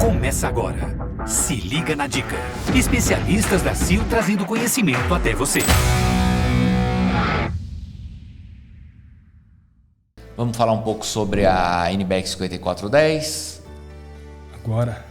Começa agora. Se liga na dica. Especialistas da CIL trazendo conhecimento até você. Vamos falar um pouco sobre a NBR 5410? Agora.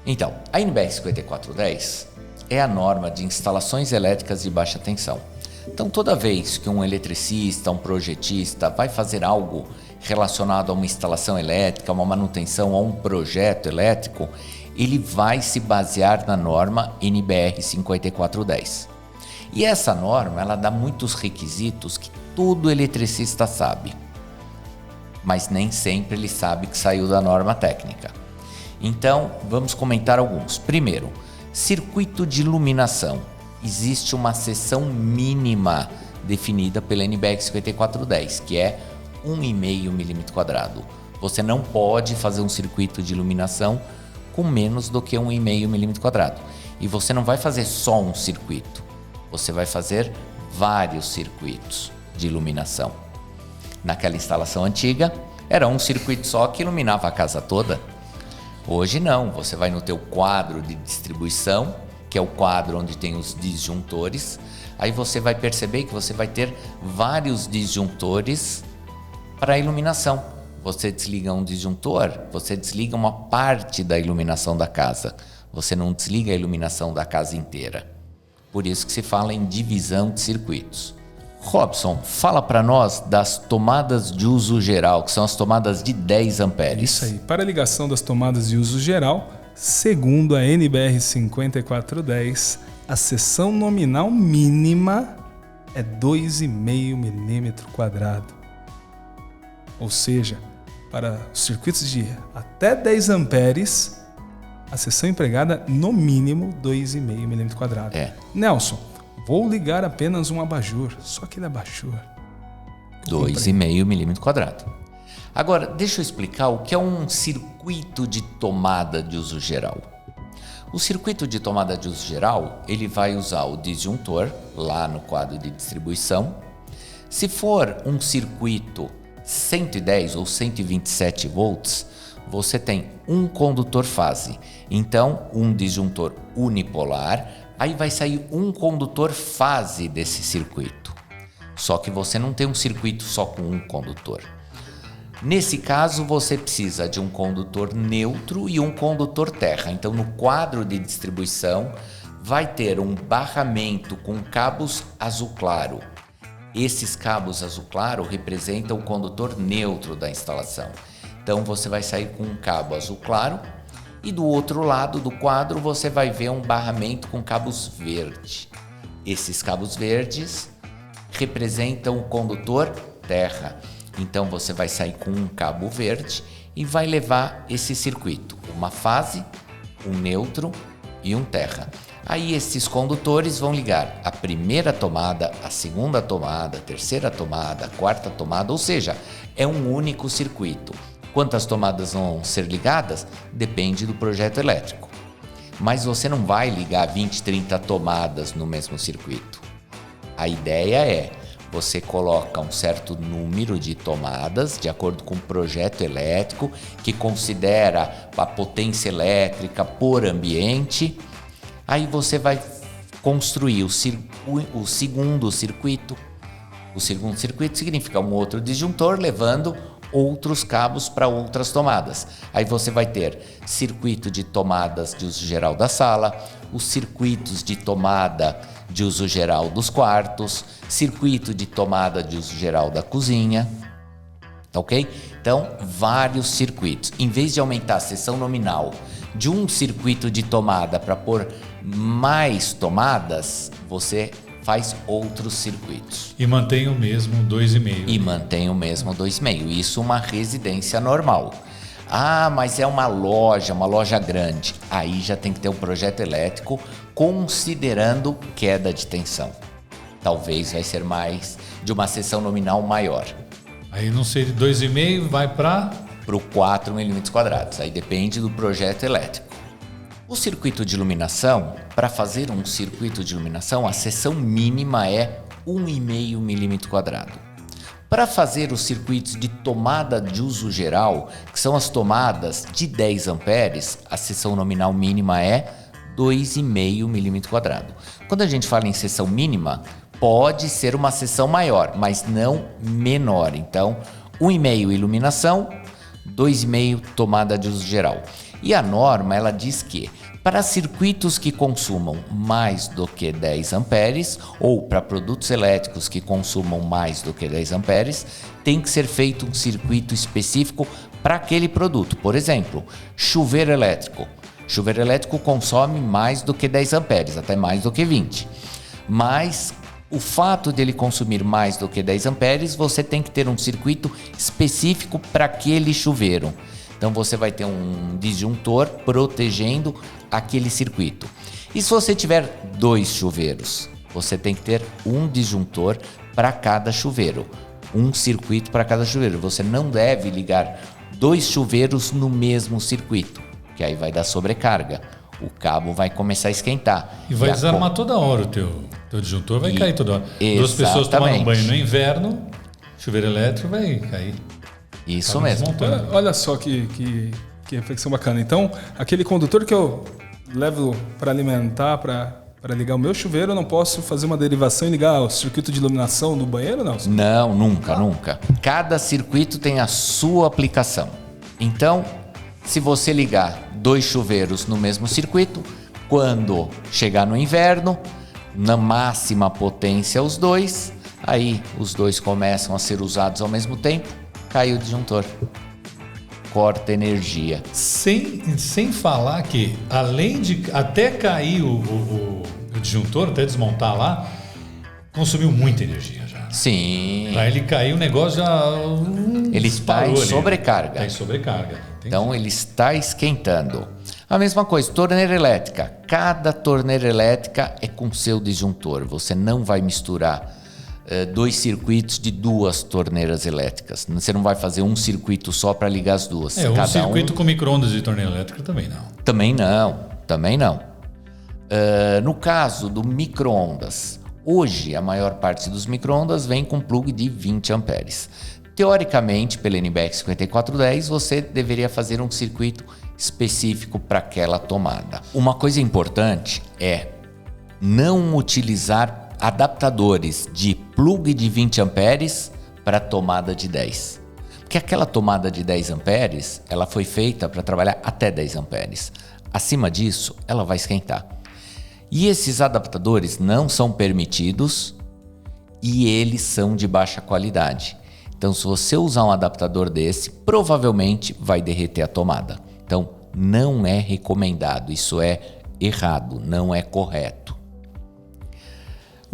Então, a NBR 5410 é a norma de instalações elétricas de baixa tensão. Então, toda vez que um eletricista, um projetista vai fazer algo relacionado a uma instalação elétrica, uma manutenção ou um projeto elétrico, ele vai se basear na norma NBR 5410. E essa norma, ela dá muitos requisitos que todo eletricista sabe, mas nem sempre ele sabe que saiu da norma técnica. Então, vamos comentar alguns. Primeiro, circuito de iluminação. Existe uma seção mínima definida pela NBR 5410, que é 1,5 mm². Você não pode fazer um circuito de iluminação com menos do que 1,5 mm². E você não vai fazer só um circuito, você vai fazer vários circuitos de iluminação. Naquela instalação antiga, era um circuito só que iluminava a casa toda. Hoje não, você vai no teu quadro de distribuição, que é o quadro onde tem os disjuntores, aí você vai perceber que você vai ter vários disjuntores para a iluminação. Você desliga um disjuntor, você desliga uma parte da iluminação da casa, você não desliga a iluminação da casa inteira. Por isso que se fala em divisão de circuitos. Robson, fala para nós das tomadas de uso geral, que são as tomadas de 10 amperes. Isso aí. Para a ligação das tomadas de uso geral, segundo a NBR 5410, a seção nominal mínima é 2,5 mm². Ou seja, para os circuitos de até 10 amperes, a seção empregada no mínimo 2,5 mm². Nelson, vou ligar apenas um abajur, só aquele abajur. 2,5 mm². Agora, deixa eu explicar o que é um circuito de tomada de uso geral. O circuito de tomada de uso geral, ele vai usar o disjuntor lá no quadro de distribuição. Se for um circuito 110 ou 127 volts, você tem um condutor fase. Então, um disjuntor unipolar, aí vai sair um condutor fase desse circuito. Só que você não tem um circuito só com um condutor. Nesse caso, você precisa de um condutor neutro e um condutor terra. Então, no quadro de distribuição, vai ter um barramento com cabos azul claro. Esses cabos azul claro representam o condutor neutro da instalação. Então, você vai sair com um cabo azul claro e do outro lado do quadro você vai ver um barramento com cabos verde. Esses cabos verdes representam o condutor terra. Então você vai sair com um cabo verde e vai levar esse circuito, uma fase, um neutro e um terra. Aí esses condutores vão ligar a primeira tomada, a segunda tomada, a terceira tomada, a quarta tomada, ou seja, é um único circuito. Quantas tomadas vão ser ligadas? Depende do projeto elétrico. Mas você não vai ligar 20, 30 tomadas no mesmo circuito. A ideia é, você coloca um certo número de tomadas de acordo com o projeto elétrico, que considera a potência elétrica por ambiente. Aí você vai construir o segundo circuito. O segundo circuito significa um outro disjuntor levando outros cabos para outras tomadas. Aí você vai ter circuito de tomadas de uso geral da sala, os circuitos de tomada de uso geral dos quartos, circuito de tomada de uso geral da cozinha, ok? Então, vários circuitos. Em vez de aumentar a seção nominal de um circuito de tomada para pôr mais tomadas, você faz outros circuitos. E mantém o mesmo 2,5. E mantém o mesmo 2,5. Isso uma residência normal. Ah, mas é uma loja grande. Aí já tem que ter um projeto elétrico considerando queda de tensão. Talvez vai ser mais de uma seção nominal maior. Aí não sei, de 2,5 vai para o 4 mm². Aí depende do projeto elétrico. O circuito de iluminação, para fazer um circuito de iluminação, a seção mínima é 1,5 mm². Para fazer os circuitos de tomada de uso geral, que são as tomadas de 10 amperes, a seção nominal mínima é 2,5 milímetro quadrado. Quando a gente fala em seção mínima, pode ser uma seção maior, mas não menor. Então, 1,5 iluminação, 2,5 tomada de uso geral. E a norma, ela diz que para circuitos que consumam mais do que 10 amperes ou para produtos elétricos que consumam mais do que 10 amperes, tem que ser feito um circuito específico para aquele produto. Por exemplo, chuveiro elétrico. Chuveiro elétrico consome mais do que 10 amperes, até mais do que 20. Mas o fato de ele consumir mais do que 10 amperes, você tem que ter um circuito específico para aquele chuveiro. Então você vai ter um disjuntor protegendo aquele circuito. E se você tiver 2 chuveiros, você tem que ter um disjuntor para cada chuveiro. Um circuito para cada chuveiro. Você não deve ligar 2 chuveiros no mesmo circuito, que aí vai dar sobrecarga. O cabo vai começar a esquentar. E vai desarmar toda hora o teu disjuntor, vai cair toda hora. Duas pessoas tomando banho no inverno, chuveiro elétrico vai cair. Isso mesmo. Olha só que reflexão bacana. Então, aquele condutor que eu levo para alimentar, para ligar o meu chuveiro, eu não posso fazer uma derivação e ligar o circuito de iluminação no banheiro, não? Não, nunca. Cada circuito tem a sua aplicação. Então, se você ligar 2 chuveiros no mesmo circuito, quando chegar no inverno, na máxima potência os 2, aí os 2 começam a ser usados ao mesmo tempo, cai o disjuntor. Corta energia. Sem falar que, além de até cair o disjuntor, até desmontar lá, consumiu muita energia já. Sim. Para ele cair, o negócio já... Ele está em sobrecarga. Está em sobrecarga. Entendi. Então, ele está esquentando. A mesma coisa, torneira elétrica. Cada torneira elétrica é com seu disjuntor. Você não vai misturar 2 circuitos de 2 torneiras elétricas. Você não vai fazer um circuito só para ligar as duas. Um circuito com micro-ondas de torneira elétrica também não. Também não. No caso do micro-ondas, hoje a maior parte dos micro-ondas vem com plug de 20 amperes. Teoricamente, pela NBR 5410, você deveria fazer um circuito específico para aquela tomada. Uma coisa importante é não utilizar adaptadores de plug de 20 amperes para tomada de 10. Porque aquela tomada de 10 amperes, ela foi feita para trabalhar até 10 amperes. Acima disso, ela vai esquentar. E esses adaptadores não são permitidos e eles são de baixa qualidade. Então, se você usar um adaptador desse, provavelmente vai derreter a tomada. Então, não é recomendado, isso é errado, não é correto.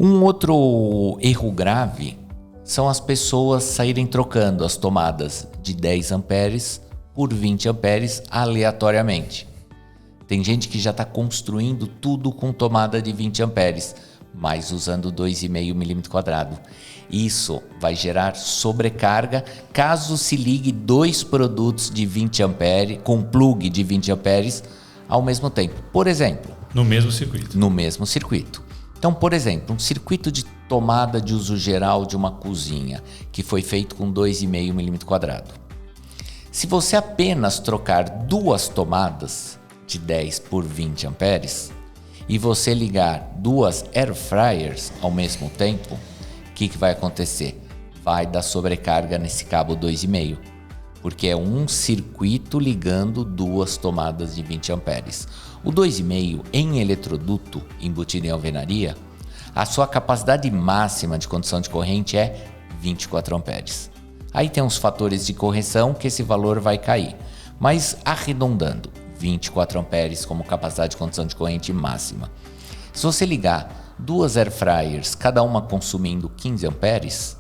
Um outro erro grave são as pessoas saírem trocando as tomadas de 10 amperes por 20 amperes aleatoriamente. Tem gente que já está construindo tudo com tomada de 20 amperes, mas usando 2,5 milímetro quadrado. Isso vai gerar sobrecarga caso se ligue 2 produtos de 20 amperes com plug de 20 amperes ao mesmo tempo. Por exemplo, no mesmo circuito. Então, por exemplo, um circuito de tomada de uso geral de uma cozinha que foi feito com 2,5 milímetro quadrado. Se você apenas trocar 2 tomadas de 10 por 20 amperes e você ligar 2 air fryers ao mesmo tempo, o que vai acontecer? Vai dar sobrecarga nesse cabo 2,5, porque é um circuito ligando 2 tomadas de 20 amperes. O 2,5 em eletroduto embutido em alvenaria, a sua capacidade máxima de condução de corrente é 24 amperes. Aí tem uns fatores de correção que esse valor vai cair, mas arredondando, 24 amperes como capacidade de condução de corrente máxima. Se você ligar 2 air fryers, cada uma consumindo 15 amperes,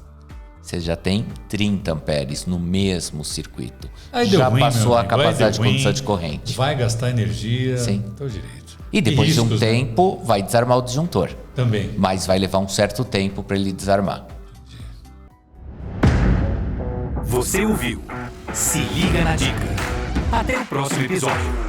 você já tem 30 amperes no mesmo circuito. Já passou a capacidade de condução de corrente. Vai gastar energia. Sim. Então direito. E depois de um tempo, vai desarmar o disjuntor. Também. Mas vai levar um certo tempo para ele desarmar. Você ouviu? Se liga na dica. Até o próximo episódio.